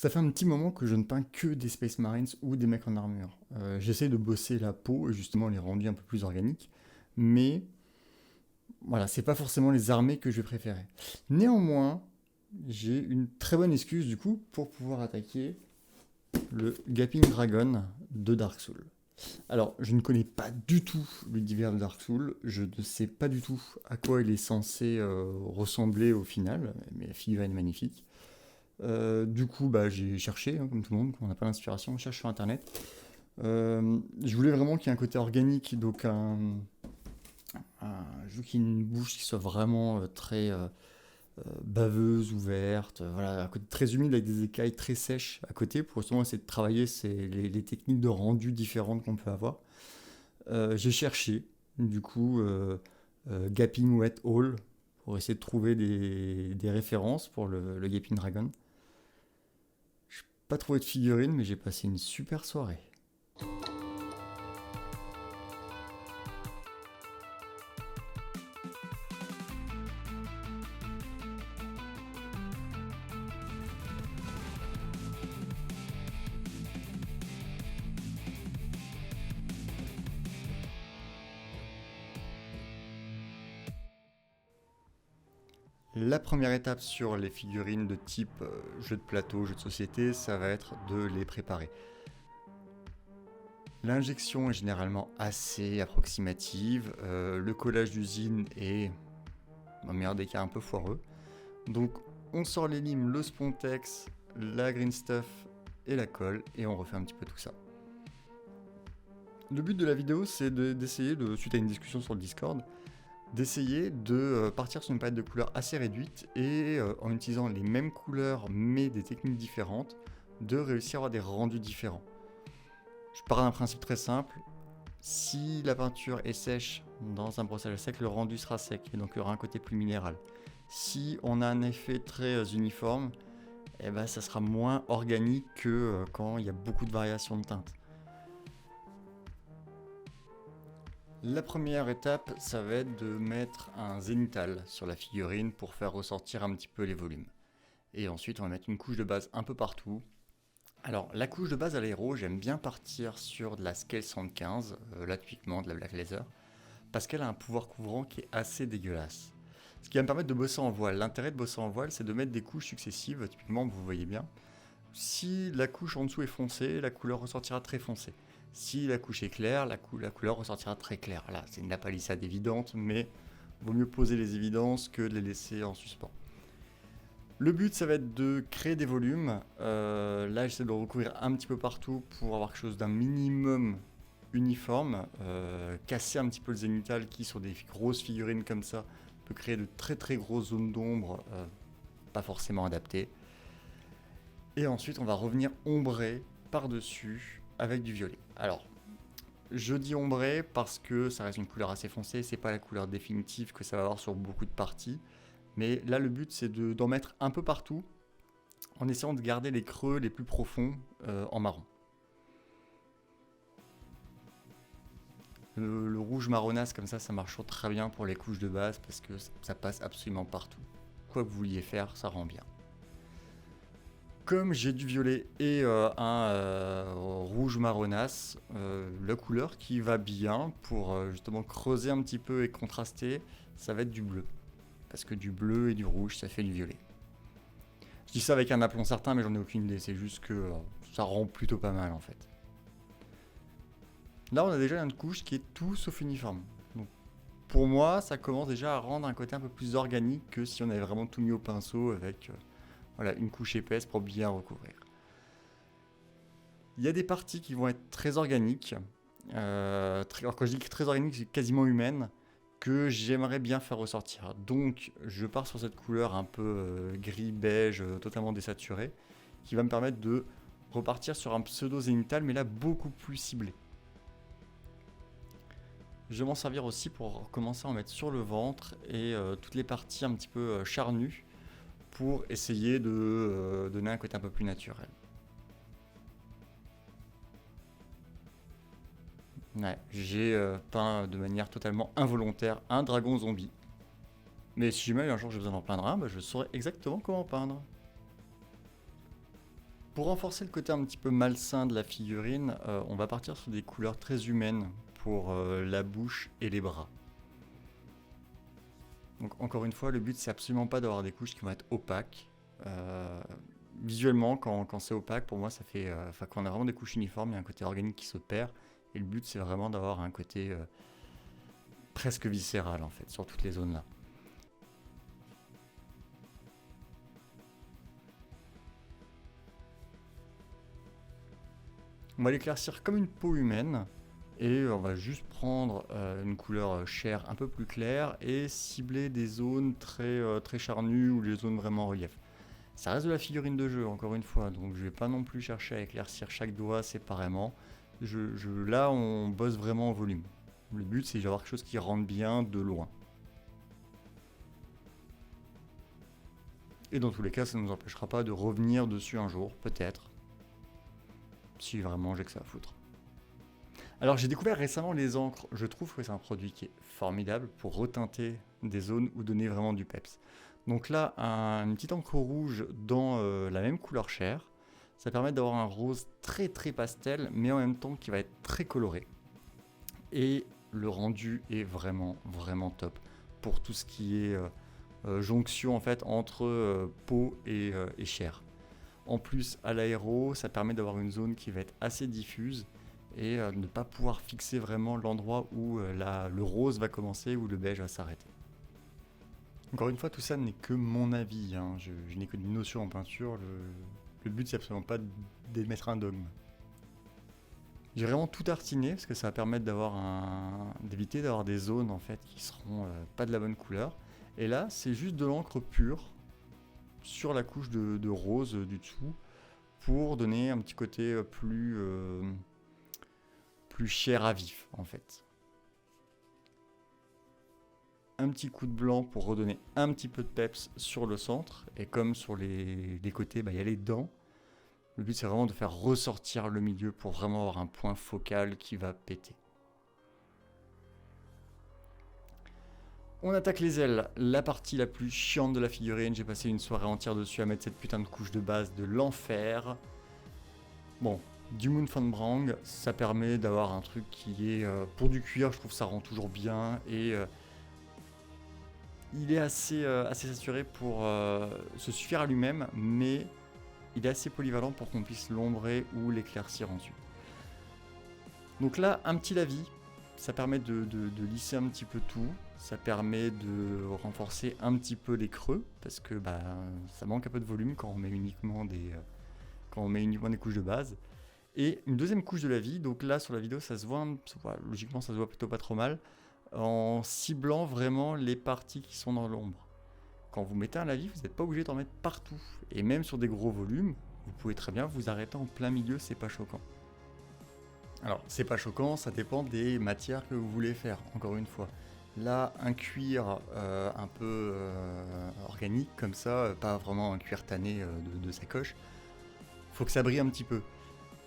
Ça fait un petit moment que je ne peins que des Space Marines ou des mecs en armure. J'essaie de bosser la peau et justement les rendus un peu plus organiques, mais voilà, c'est pas forcément les armées que je vais préférer. Néanmoins, j'ai une très bonne excuse du coup pour pouvoir attaquer le Gaping Dragon de Dark Souls. Alors, je ne connais pas du tout l'univers de Dark Souls, je ne sais pas du tout à quoi il est censé ressembler au final, mais la figurine est magnifique. Du coup, bah, j'ai cherché, hein, comme tout le monde, quand on n'a pas d'inspiration, on cherche sur internet. Je voulais vraiment qu'il y ait un côté organique, donc un jeu qui ait une bouche qui soit vraiment très baveuse, ouverte, voilà, un côté très humide avec des écailles très sèches à côté pour justement essayer de travailler les techniques de rendu différentes qu'on peut avoir. J'ai cherché, du coup, Gaping Wet Hole pour essayer de trouver des références pour le Gaping Dragon. Pas trouvé de figurines, mais j'ai passé une super soirée. La première étape sur les figurines de type jeu de plateau, jeu de société, ça va être de les préparer. L'injection est généralement assez approximative, le collage d'usine est, dans le meilleur des cas, un peu foireux. Donc on sort les limes, le Spontex, la green stuff et la colle, et on refait un petit peu tout ça. Le but de la vidéo, c'est d'essayer, suite à une discussion sur le Discord, d'essayer de partir sur une palette de couleurs assez réduite et en utilisant les mêmes couleurs mais des techniques différentes, de réussir à avoir des rendus différents. Je pars d'un principe très simple, si la peinture est sèche dans un brossage sec, le rendu sera sec et donc il y aura un côté plus minéral. Si on a un effet très uniforme, eh ben, ça sera moins organique que quand il y a beaucoup de variations de teintes. La première étape, ça va être de mettre un zénithal sur la figurine pour faire ressortir un petit peu les volumes. Et ensuite, on va mettre une couche de base un peu partout. Alors, la couche de base à l'aéro, j'aime bien partir sur de la Scale 115, là typiquement de la Black Laser, parce qu'elle a un pouvoir couvrant qui est assez dégueulasse. Ce qui va me permettre de bosser en voile. L'intérêt de bosser en voile, c'est de mettre des couches successives, typiquement, vous voyez bien. Si la couche en dessous est foncée, la couleur ressortira très foncée. Si la couche est claire, la couleur ressortira très claire. Là, c'est une lapalissade évidente, mais vaut mieux poser les évidences que de les laisser en suspens. Le but, ça va être de créer des volumes. Là, j'essaie de le recouvrir un petit peu partout pour avoir quelque chose d'un minimum uniforme. Casser un petit peu le zénithal qui, sur des grosses figurines comme ça, peut créer de très très grosses zones d'ombre, pas forcément adaptées. Et ensuite, on va revenir ombrer par-dessus avec du violet. Alors, je dis ombré parce que ça reste une couleur assez foncée, c'est pas la couleur définitive que ça va avoir sur beaucoup de parties. Mais là, le but, c'est d'en mettre un peu partout, en essayant de garder les creux les plus profonds en marron. Le rouge marronasse, comme ça marche très bien pour les couches de base, parce que ça passe absolument partout. Quoi que vous vouliez faire, ça rend bien. Comme j'ai du violet et un rouge marronasse, la couleur qui va bien pour justement creuser un petit peu et contraster, ça va être du bleu. Parce que du bleu et du rouge, ça fait du violet. Je dis ça avec un aplomb certain, mais j'en ai aucune idée, c'est juste que ça rend plutôt pas mal en fait. Là, on a déjà une couche qui est tout sauf uniforme. Donc, pour moi, ça commence déjà à rendre un côté un peu plus organique que si on avait vraiment tout mis au pinceau avec... Voilà, une couche épaisse pour bien recouvrir. Il y a des parties qui vont être très organiques. Alors quand je dis très organiques, c'est quasiment humaines, que j'aimerais bien faire ressortir. Donc je pars sur cette couleur un peu gris-beige, totalement désaturée, qui va me permettre de repartir sur un pseudo-zénithal, mais là beaucoup plus ciblé. Je vais m'en servir aussi pour commencer à en mettre sur le ventre et toutes les parties un petit peu charnues, pour essayer de donner un côté un peu plus naturel. Ouais, j'ai peint de manière totalement involontaire un dragon zombie. Mais si jamais un jour j'ai besoin d'en peindre un, je saurais exactement comment peindre. Pour renforcer le côté un petit peu malsain de la figurine, on va partir sur des couleurs très humaines pour la bouche et les bras. Donc encore une fois, le but c'est absolument pas d'avoir des couches qui vont être opaques. Visuellement, quand c'est opaque, pour moi ça fait... Enfin, quand on a vraiment des couches uniformes, il y a un côté organique qui se perd. Et le but c'est vraiment d'avoir un côté presque viscéral en fait, sur toutes les zones là. On va l'éclaircir comme une peau humaine et on va juste prendre une couleur chair un peu plus claire et cibler des zones très charnues ou les zones vraiment en relief. Ça reste de la figurine de jeu encore une fois, donc je vais pas non plus chercher à éclaircir chaque doigt séparément. Là on bosse vraiment en volume. Le but c'est d'avoir quelque chose qui rentre bien de loin. Et dans tous les cas ça ne nous empêchera pas de revenir dessus un jour, peut-être. Si vraiment j'ai que ça à foutre. Alors j'ai découvert récemment les encres, je trouve que c'est un produit qui est formidable pour reteinter des zones ou donner vraiment du peps. Donc là, une petite encre rouge dans la même couleur chair, ça permet d'avoir un rose très pastel, mais en même temps qui va être très coloré. Et le rendu est vraiment top pour tout ce qui est jonction en fait entre peau et chair. En plus, à l'aéro, ça permet d'avoir une zone qui va être assez diffuse et ne pas pouvoir fixer vraiment l'endroit où le rose va commencer ou le beige va s'arrêter. Encore une fois, tout ça n'est que mon avis, hein. Je n'ai que des notions en peinture, le but c'est absolument pas d'émettre un dogme. J'ai vraiment tout tartiné parce que ça va permettre d'éviter d'avoir des zones en fait qui seront pas de la bonne couleur. Et là, c'est juste de l'encre pure sur la couche de rose du dessous pour donner un petit côté plus chair à vif en fait. Un petit coup de blanc pour redonner un petit peu de peps sur le centre, et comme sur les côtés, il y a les dents. Le but c'est vraiment de faire ressortir le milieu pour vraiment avoir un point focal qui va péter. On attaque les ailes, la partie la plus chiante de la figurine. J'ai passé une soirée entière dessus à mettre cette putain de couche de base de l'enfer. Bon, du Moon Van Brang, ça permet d'avoir un truc qui est... pour du cuir, je trouve que ça rend toujours bien, et il est assez saturé pour se suffire à lui-même, mais il est assez polyvalent pour qu'on puisse l'ombrer ou l'éclaircir ensuite. Donc là, un petit lavis, ça permet de lisser un petit peu tout, ça permet de renforcer un petit peu les creux, parce que ça manque un peu de volume quand on met uniquement des couches de base. Et une deuxième couche de lavis, donc là sur la vidéo ça se voit, logiquement ça se voit plutôt pas trop mal, en ciblant vraiment les parties qui sont dans l'ombre. Quand vous mettez un lavis, vous n'êtes pas obligé d'en mettre partout. Et même sur des gros volumes, vous pouvez très bien vous arrêter en plein milieu, c'est pas choquant. Alors, c'est pas choquant, ça dépend des matières que vous voulez faire, encore une fois. Là, un cuir un peu organique, comme ça, pas vraiment un cuir tanné de sacoche, faut que ça brille un petit peu.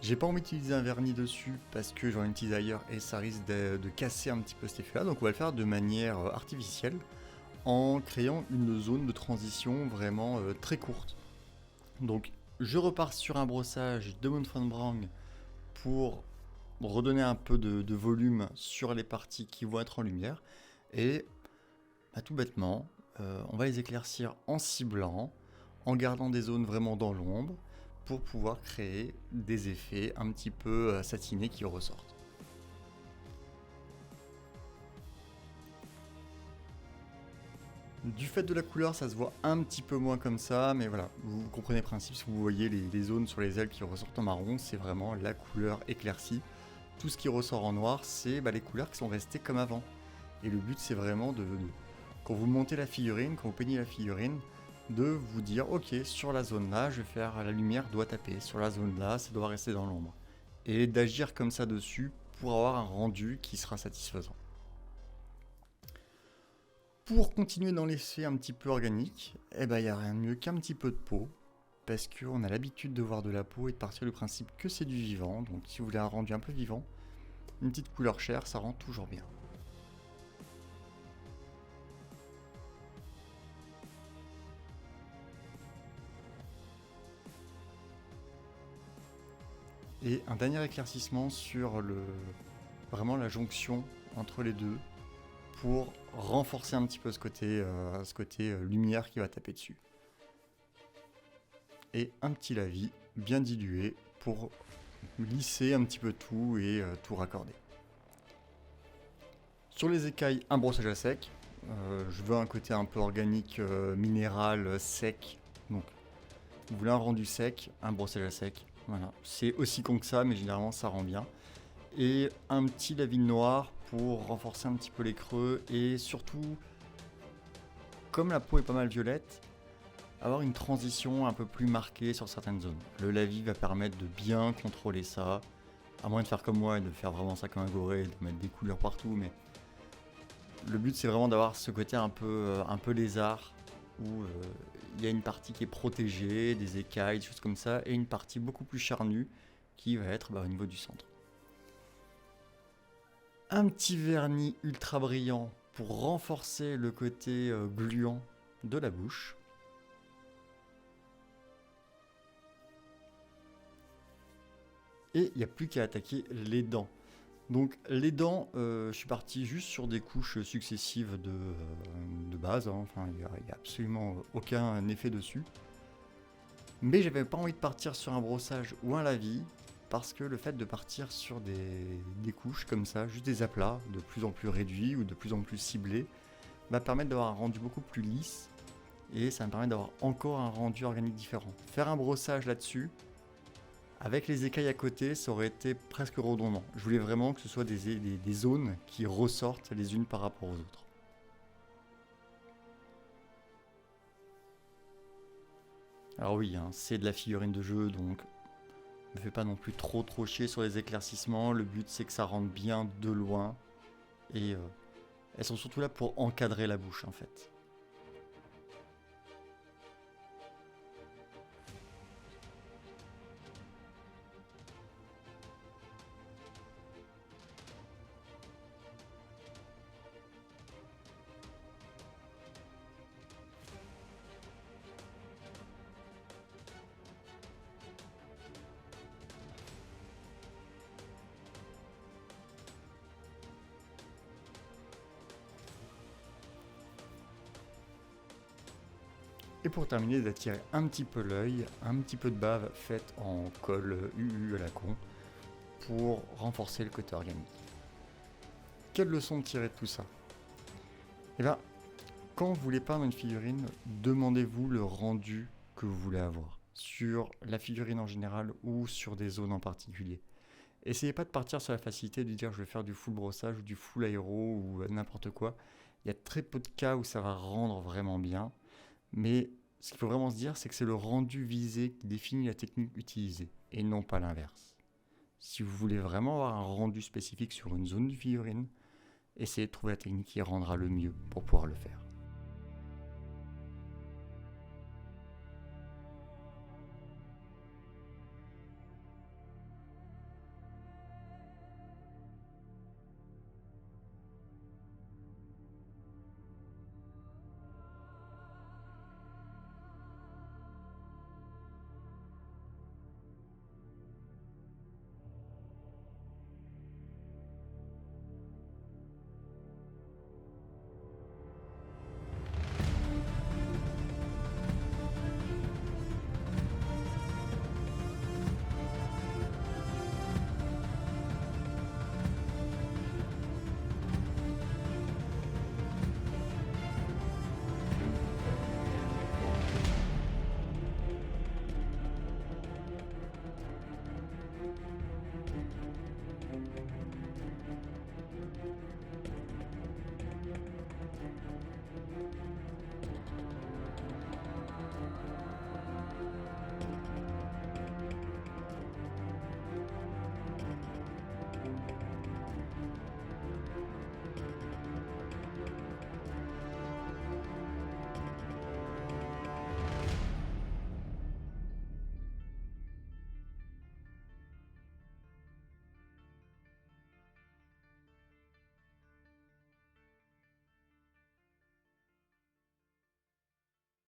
J'ai pas envie d'utiliser un vernis dessus parce que j'en utilise ailleurs et ça risque de casser un petit peu cet effet-là, donc on va le faire de manière artificielle en créant une zone de transition vraiment très courte. Donc, je repars sur un brossage de Moon Van Brang pour redonner un peu de volume sur les parties qui vont être en lumière. Et tout bêtement, on va les éclaircir en ciblant, en gardant des zones vraiment dans l'ombre, pour pouvoir créer des effets un petit peu satinés qui ressortent. Du fait de la couleur, ça se voit un petit peu moins comme ça, mais voilà, vous comprenez le principe. Si vous voyez les zones sur les ailes qui ressortent en marron, c'est vraiment la couleur éclaircie. Tout ce qui ressort en noir, c'est les couleurs qui sont restées comme avant. Et le but, c'est vraiment quand vous montez la figurine, quand vous peignez la figurine, de vous dire, ok, sur la zone là, je vais faire, la lumière doit taper, sur la zone là, ça doit rester dans l'ombre. Et d'agir comme ça dessus pour avoir un rendu qui sera satisfaisant. Pour continuer dans l'effet un petit peu organique, il n'y a rien de mieux qu'un petit peu de peau, parce qu'on a l'habitude de voir de la peau et de partir du principe que c'est du vivant, donc si vous voulez un rendu un peu vivant, une petite couleur chair, ça rend toujours bien. Et un dernier éclaircissement sur vraiment la jonction entre les deux pour renforcer un petit peu ce côté lumière qui va taper dessus. Et un petit lavis bien dilué pour lisser un petit peu tout et tout raccorder. Sur les écailles, un brossage à sec. Je veux un côté un peu organique, minéral, sec. Donc, vous voulez un rendu sec, un brossage à sec. Voilà. C'est aussi con que ça, mais généralement ça rend bien. Et un petit lavis noir pour renforcer un petit peu les creux et surtout, comme la peau est pas mal violette, avoir une transition un peu plus marquée sur certaines zones. Le lavis va permettre de bien contrôler ça, à moins de faire comme moi et de faire vraiment ça comme un goré et de mettre des couleurs partout, mais le but c'est vraiment d'avoir ce côté un peu lézard où il y a une partie qui est protégée, des écailles, des choses comme ça, et une partie beaucoup plus charnue qui va être au niveau du centre. Un petit vernis ultra brillant pour renforcer le côté gluant de la bouche. Et il n'y a plus qu'à attaquer les dents. Donc les dents, je suis parti juste sur des couches successives de base, hein. Enfin il n'y a absolument aucun effet dessus. Mais j'avais pas envie de partir sur un brossage ou un lavis, parce que le fait de partir sur des couches comme ça, juste des aplats de plus en plus réduits ou de plus en plus ciblés, va permettre d'avoir un rendu beaucoup plus lisse, et ça me permet d'avoir encore un rendu organique différent. Faire un brossage là-dessus, avec les écailles à côté, ça aurait été presque redondant. Je voulais vraiment que ce soit des zones qui ressortent les unes par rapport aux autres. Alors oui, hein, c'est de la figurine de jeu, donc ne fais pas non plus trop chier sur les éclaircissements. Le but c'est que ça rentre bien de loin. Et elles sont surtout là pour encadrer la bouche en fait. Et pour terminer, d'attirer un petit peu l'œil, un petit peu de bave faite en colle UU à la con pour renforcer le côté organique. Quelle leçon tirer de tout ça? Eh bien, quand vous voulez peindre une figurine, demandez-vous le rendu que vous voulez avoir sur la figurine en général ou sur des zones en particulier. Essayez pas de partir sur la facilité de dire je vais faire du full brossage ou du full aéro ou n'importe quoi. Il y a très peu de cas où ça va rendre vraiment bien. Mais ce qu'il faut vraiment se dire, c'est que c'est le rendu visé qui définit la technique utilisée, et non pas l'inverse. Si vous voulez vraiment avoir un rendu spécifique sur une zone de figurine, essayez de trouver la technique qui rendra le mieux pour pouvoir le faire.